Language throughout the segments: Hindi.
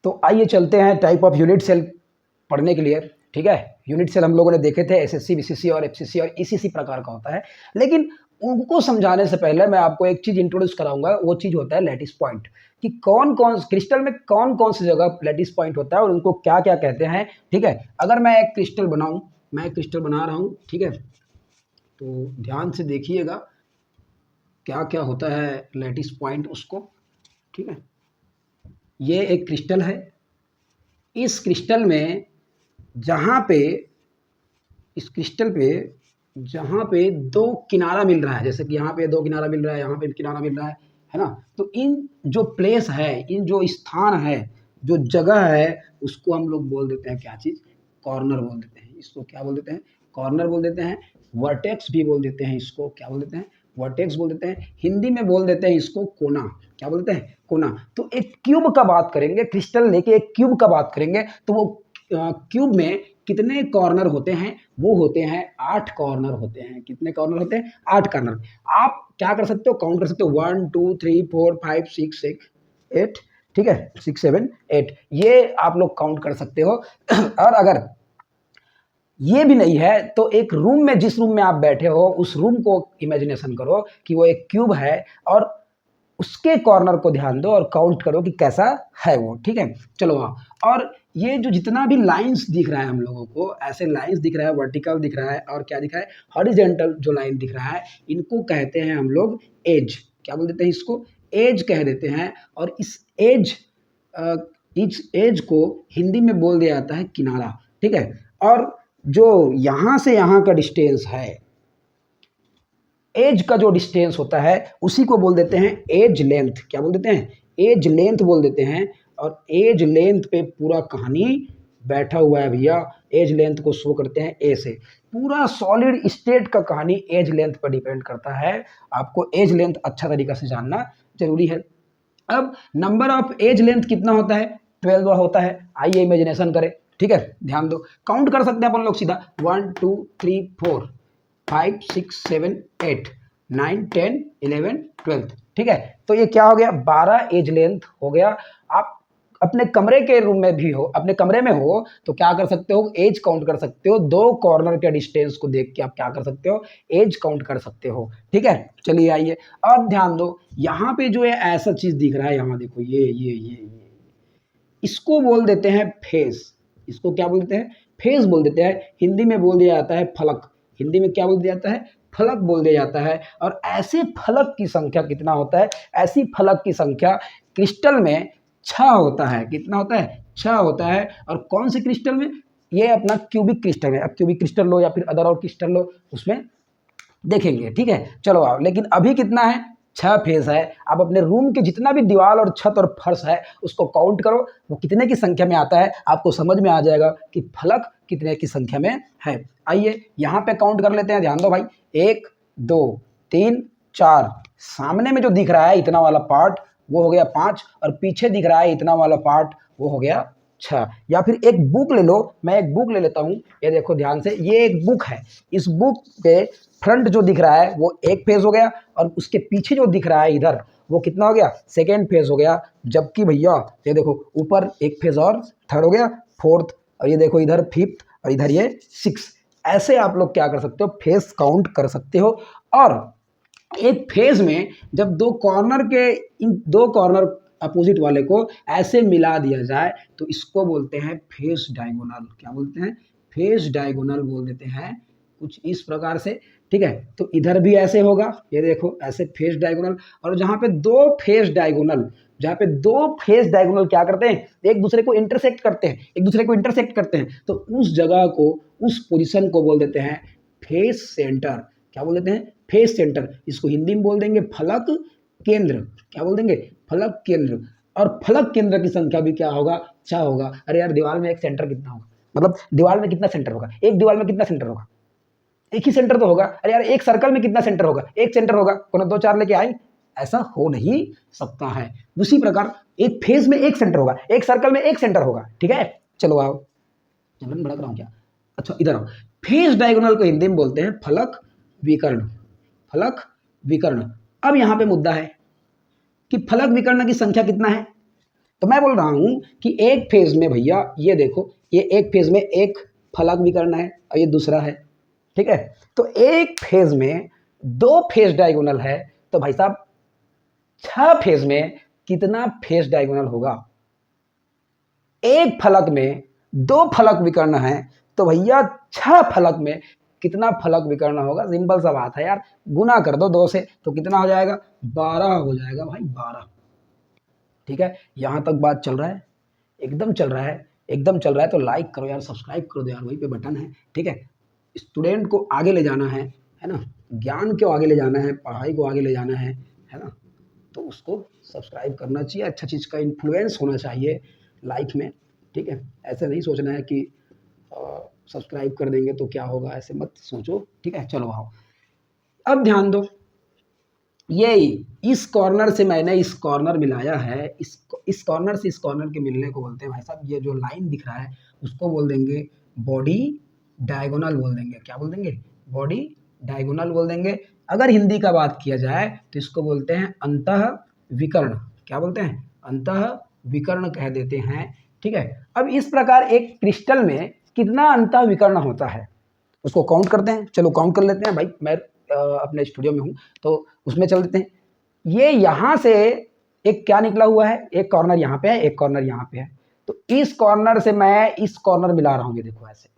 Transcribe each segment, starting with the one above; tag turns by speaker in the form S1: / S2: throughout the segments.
S1: तो आइए चलते हैं टाइप ऑफ यूनिट सेल पढ़ने के लिए। ठीक है, यूनिट सेल हम लोगों ने देखे थे, एसएससी, बीसीसी और एफसीसी और ईसीसी प्रकार का होता है। लेकिन उनको समझाने से पहले मैं आपको एक चीज़ इंट्रोड्यूस कराऊंगा, वो चीज़ होता है लैटिस पॉइंट, कि कौन कौन क्रिस्टल में कौन कौन सी जगह लैटिस पॉइंट होता है और उनको क्या क्या कहते हैं। ठीक है, अगर मैं एक क्रिस्टल बनाऊं, मैं एक क्रिस्टल बना रहा हूं, ठीक है, तो ध्यान से देखिएगा क्या क्या होता है लैटिस पॉइंट उसको। ठीक है, ये एक क्रिस्टल है। इस क्रिस्टल में जहाँ पे इस क्रिस्टल पे जहाँ पे दो किनारा मिल रहा है, जैसे कि यहाँ पे दो किनारा मिल रहा है, यहाँ पे भी किनारा मिल रहा है ना, तो इन जो प्लेस है, इन जो स्थान है, जो जगह है, उसको हम लोग बोल देते हैं क्या चीज़, कॉर्नर बोल देते हैं। इसको क्या बोल देते हैं, कॉर्नर बोल देते हैं। वर्टेक्स भी बोल देते हैं इसको, क्या बोल देते हैं, वर्टेक्स बोल देते हैं। हिंदी में बोल देते हैं इसको कोना, क्या बोलते हैं, कोना। तो एक क्यूब का बात करेंगे, क्रिस्टल लेके एक क्यूब का बात करेंगे, तो वो क्यूब में कितने कॉर्नर होते हैं, वो होते हैं 8 कॉर्नर होते हैं। कितने कॉर्नर होते हैं, 8 कॉर्नर। आप क्या कर सकते हो, काउंट कर सकते हो, 1 2 3 4 5 6 6 8, ठीक है, 6 7 8, ये आप लोग काउंट कर सकते हो। और अगर ये भी नहीं है तो एक रूम में, जिस रूम में आप बैठे हो, उस रूम को इमेजिनेशन करो कि वो एक क्यूब है और उसके कॉर्नर को ध्यान दो और काउंट करो कि कैसा है वो। ठीक है, चलो हाँ। और ये जो जितना भी लाइंस दिख रहा है हम लोगों को, ऐसे लाइंस दिख रहा है, वर्टिकल दिख रहा है और क्या दिख रहा है, हॉरिजॉन्टल जो लाइन दिख रहा है, इनको कहते हैं हम लोग एज। क्या बोल देते हैं इसको, एज कह देते हैं। और इस एज को हिंदी में बोल दिया जाता है किनारा। ठीक है, और जो यहाँ से यहाँ का डिस्टेंस है, एज का जो डिस्टेंस होता है, उसी को बोल देते हैं एज लेंथ। क्या बोल देते हैं, एज लेंथ बोल देते हैं। और एज लेंथ पे पूरा कहानी बैठा हुआ है भैया। एज लेंथ को शो करते हैं ए से। पूरा सॉलिड स्टेट का कहानी एज लेंथ पर डिपेंड करता है। आपको एज लेंथ अच्छा तरीका से जानना जरूरी है। अब नंबर ऑफ एज लेंथ कितना होता है, 12 होता है। आइए इमेजिनेशन करें। ठीक है, ध्यान दो, काउंट कर सकते हैं अपन लोग सीधा, 1 2 3 4 5 6 7 8 9 10 11 12। ठीक है, तो ये क्या हो गया, 12 एज लेंथ हो गया। आप अपने कमरे के रूम में भी हो, अपने कमरे में हो, तो क्या कर सकते हो, एज काउंट कर सकते हो। 2 कॉर्नर के डिस्टेंस को देख के आप क्या कर सकते हो, एज काउंट कर सकते हो। ठीक है, चलिए आइए अब ध्यान दो, यहाँ पे जो है ऐसा चीज दिख रहा है, यहाँ देखो, ये इसको बोल देते हैं फेस। इसको क्या बोलते हैं, फेस बोल देते हैं। हिंदी में बोल दिया जाता है फलक। हिंदी में क्या बोल दिया जाता है, फलक बोल दिया जाता है। और ऐसे फलक की संख्या कितना होता है, ऐसी फलक की संख्या क्रिस्टल में 6 होता है। कितना होता है, 6 होता है। और कौन से क्रिस्टल में, ये अपना क्यूबिक क्रिस्टल है। अब क्यूबिक क्रिस्टल लो या फिर अदर और क्रिस्टल लो, उसमें देखेंगे। ठीक है, चलो आओ, लेकिन अभी कितना है, 6 फेज है। आप अपने रूम के जितना भी दीवार और छत और फर्श है, उसको काउंट करो, वो कितने की संख्या में आता है, आपको समझ में आ जाएगा कि फलक कितने की संख्या में है। आइए यहाँ पे काउंट कर लेते हैं, ध्यान दो भाई, 1 2 3 4, सामने में जो दिख रहा है इतना वाला पार्ट, वो हो गया 5, और पीछे दिख रहा है इतना वाला पार्ट, वो हो गया 6। या फिर एक बुक ले लो, मैं एक बुक ले लेता हूँ, ये देखो ध्यान से, ये एक बुक है। इस बुक पे फ्रंट जो दिख रहा है वो एक फेज हो गया, और उसके पीछे जो दिख रहा है इधर, वो कितना हो गया, सेकेंड फेज हो गया। जबकि भैया ये देखो, ऊपर एक फेज और थर्ड हो गया, फोर्थ, और ये देखो इधर फिफ्थ, और इधर ये 6। ऐसे आप लोग क्या कर सकते हो, फेज काउंट कर सकते हो। और एक फेज में जब दो कॉर्नर के, इन दो कॉर्नर अपोजिट वाले को ऐसे मिला दिया जाए, तो इसको बोलते हैं फेज डायगोनल। क्या बोलते हैं, फेज डायगोनल बोल देते हैं, कुछ इस प्रकार से। ठीक है, तो इधर भी ऐसे होगा, ये देखो ऐसे फेज डायगोनल। और जहाँ पे दो फेज डायगोनल, जहाँ पे दो फेज डायगोनल क्या करते हैं, एक दूसरे को इंटरसेक्ट करते हैं, एक दूसरे को इंटरसेक्ट करते हैं, तो उस जगह को, उस पोजीशन को बोल देते हैं फेज सेंटर। क्या बोल देते हैं, फेज सेंटर। इसको हिंदी में बोल देंगे फलक केंद्र। क्या बोल देंगे, फलक केंद्र। और फलक केंद्र की संख्या भी क्या होगा, 6 होगा। अरे यार, दीवार में एक सेंटर कितना होगा, मतलब दीवार में कितना सेंटर होगा, एक दीवार में कितना सेंटर होगा, एक ही सेंटर तो होगा। अरे यार, एक सर्कल में कितना सेंटर होगा, एक सेंटर होगा, कोनो 2 4 लेके आए, ऐसा हो नहीं सकता है। उसी प्रकार एक फेज में एक सेंटर होगा, एक सर्कल में एक सेंटर होगा। ठीक है, चलो आओ, जबरन भड़क रहा हूं क्या, अच्छा इधर आओ। फेज डायगोनल को हिंदी में बोलते हैं फलक विकर्ण। फलक विकर्ण। अब यहां पे मुद्दा है कि फलक विकर्ण की संख्या कितना है, तो मैं बोल रहा हूँ कि एक फेज में भैया ये देखो, ये एक फेज में एक फलक विकर्ण है और ये दूसरा है, ठीक है। तो एक फेज में 2 फेज डायगोनल है, तो भाई साहब 6 फेज में कितना फेज डायगोनल होगा? एक फलक में 2 फलक विकर्ण है, तो भैया 6 फलक में कितना फलक विकर्ण होगा? सिंपल सा बात है यार, गुना कर दो 2 से तो कितना हो जाएगा? 12 हो जाएगा भाई, 12। ठीक है, यहां तक बात चल रहा है? एकदम चल रहा है, एकदम चल रहा है। तो लाइक करो यार, सब्सक्राइब कर दो यार, वहीं पे बटन है, ठीक है। स्टूडेंट को आगे ले जाना है ना, ज्ञान को आगे ले जाना है, पढ़ाई को आगे ले जाना है ना, तो उसको सब्सक्राइब करना चाहिए, अच्छा चीज़ का इन्फ्लुएंस होना चाहिए लाइफ में, ठीक है। ऐसे नहीं सोचना है कि सब्सक्राइब कर देंगे तो क्या होगा, ऐसे मत सोचो, ठीक है। चलो आओ, अब ध्यान दो, ये इस कॉर्नर से मैंने इस कॉर्नर मिलाया है, इस कॉर्नर से इस कॉर्नर के मिलने को बोलते हैं भाई साहब, ये जो लाइन दिख रहा है उसको बोल देंगे बॉडी डायगोनल बोल देंगे। क्या बोल देंगे? बॉडी डायगोनल बोल देंगे। अगर हिंदी का बात किया जाए तो इसको बोलते हैं अंतः विकर्ण। क्या बोलते हैं? अंतः विकर्ण कह देते हैं, ठीक है। अब इस प्रकार एक क्रिस्टल में कितना अंतः विकर्ण होता है उसको काउंट करते हैं। चलो काउंट कर लेते हैं भाई, मैं अपने स्टूडियो में हूँ तो उसमें चल देते हैं। ये यहाँ से एक क्या निकला हुआ है, एक कॉर्नर यहाँ पे है, एक कॉर्नर यहाँ पे है, तो इस कॉर्नर से मैं इस कॉर्नर मिला रहा हूँ, ये देखो ऐसे,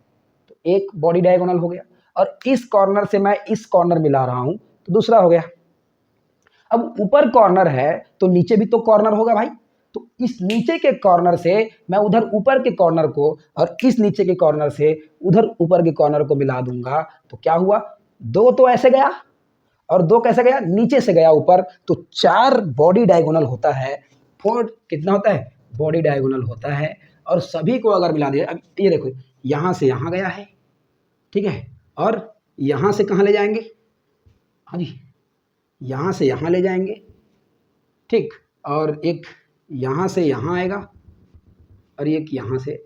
S1: तो एक बॉडी डायगोनल हो गया। और इस कॉर्नर से मैं इस कॉर्नर मिला रहा हूँ तो दूसरा हो गया। अब ऊपर कॉर्नर है तो नीचे भी तो कॉर्नर होगा भाई, तो इस नीचे के कॉर्नर से मैं उधर ऊपर के कॉर्नर को और इस नीचे के कॉर्नर से उधर ऊपर के कॉर्नर को मिला दूंगा, तो क्या हुआ? 2 तो ऐसे गया और 2 कैसे गया? नीचे से गया ऊपर, तो 4 बॉडी डायगोनल होता है। 4 कितना होता है? बॉडी डायगोनल होता है। और सभी को अगर मिला दिया, अब ये देखो, यहाँ से यहाँ गया है, ठीक है, और यहाँ से कहाँ ले जाएंगे? हाँ जी, यहाँ से यहाँ ले जाएंगे, ठीक, और एक यहाँ से यहाँ आएगा और एक यहाँ से,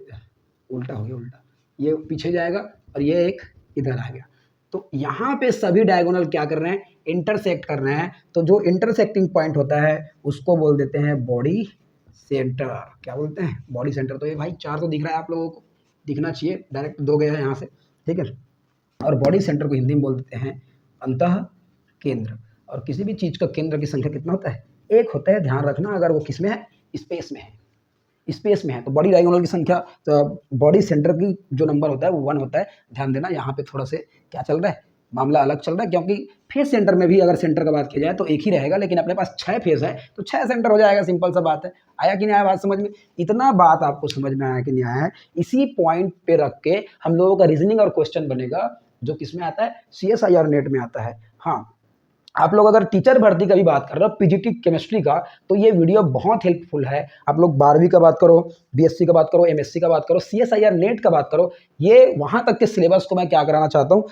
S1: उल्टा हो गया, उल्टा, ये पीछे जाएगा और ये एक इधर आ गया। तो यहाँ पे सभी डायगोनल क्या कर रहे हैं? इंटरसेक्ट कर रहे हैं। तो जो इंटरसेक्टिंग पॉइंट होता है उसको बोल देते हैं बॉडी सेंटर। क्या बोलते हैं? Body centre. तो ये भाई 4 तो दिख रहा है आप लोगों को, दिखना चाहिए, डायरेक्ट 2 गया है यहाँ से, ठीक है। और बॉडी सेंटर को हिंदी में बोल देते हैं अंतः केंद्र। और किसी भी चीज़ का केंद्र की संख्या कितना होता है? 1 होता है, ध्यान रखना। अगर वो किस में है? स्पेस में है, स्पेस में है। तो बॉडी डायगोनल की संख्या, तो बॉडी सेंटर की जो नंबर होता है वो 1 होता है। ध्यान देना, यहाँ पे थोड़ा से क्या चल रहा है, मामला अलग चल रहा है, क्योंकि फेस सेंटर में भी अगर सेंटर का बात की जाए तो एक ही रहेगा, लेकिन अपने पास 6 फेस है तो 6 सेंटर हो जाएगा। सिंपल सा बात है। आया कि नहीं आया बात समझ में? इतना बात आपको समझ में आया कि नहीं आया है? इसी पॉइंट पे रख के हम लोगों का रीजनिंग और क्वेश्चन बनेगा, जो किस में आता है? CSIR नेट में आता है। हाँ, आप लोग अगर टीचर भर्ती का भी बात कर रहे हो, पीजीटी केमिस्ट्री का, तो ये वीडियो बहुत हेल्पफुल है। आप लोग 12वीं का बात करो, बीएससी का बात करो, एमएससी का बात करो, CSIR नेट का बात करो, ये वहाँ तक के सिलेबस को मैं क्या कराना चाहता हूँ,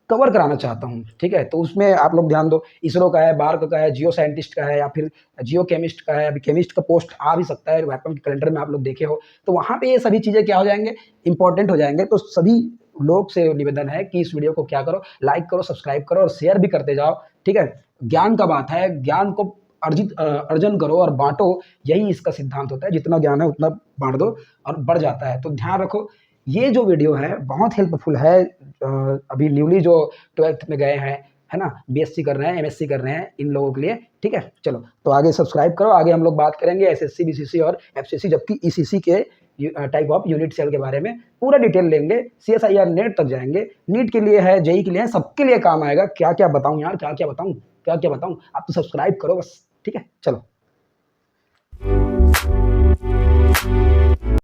S1: कवर कराना चाहता हूँ, ठीक है। तो उसमें आप लोग ध्यान दो, इसरो का है, बार्क का है, जियो साइंटिस्ट का है, या फिर जियो केमिस्ट का है। अभी केमिस्ट का पोस्ट आ भी सकता है, वेपन के कैलेंडर में आप लोग देखे हो, तो वहाँ पे ये सभी चीज़ें क्या हो जाएंगे? इंपॉर्टेंट हो जाएंगे। तो सभी लोग से निवेदन है कि इस वीडियो को क्या करो, लाइक करो, सब्सक्राइब करो और शेयर भी करते जाओ, ठीक है। ज्ञान का बात है, ज्ञान को अर्जन करो और बांटो, यही इसका सिद्धांत होता है। जितना ज्ञान है उतना बांट दो और बढ़ जाता है। तो ध्यान रखो, ये जो वीडियो है बहुत हेल्पफुल है। अभी न्यूली जो 12th में गए हैं, है ना, बीएससी कर रहे हैं, एमएससी कर रहे हैं, इन लोगों के लिए, ठीक है। चलो, तो आगे सब्सक्राइब करो। आगे हम लोग बात करेंगे एसएससी, बीसीसी और एफसीसी, जबकि ईसीसी के टाइप ऑफ यूनिट सेल के बारे में पूरा डिटेल लेंगे। CSIR नेट तक जाएंगे। नीट के लिए है, जेई के लिए है, सबके लिए काम आएगा। क्या क्या बताऊं यार, क्या क्या बताऊं, क्या क्या बताऊं? आप तो सब्सक्राइब करो बस, ठीक है। चलो।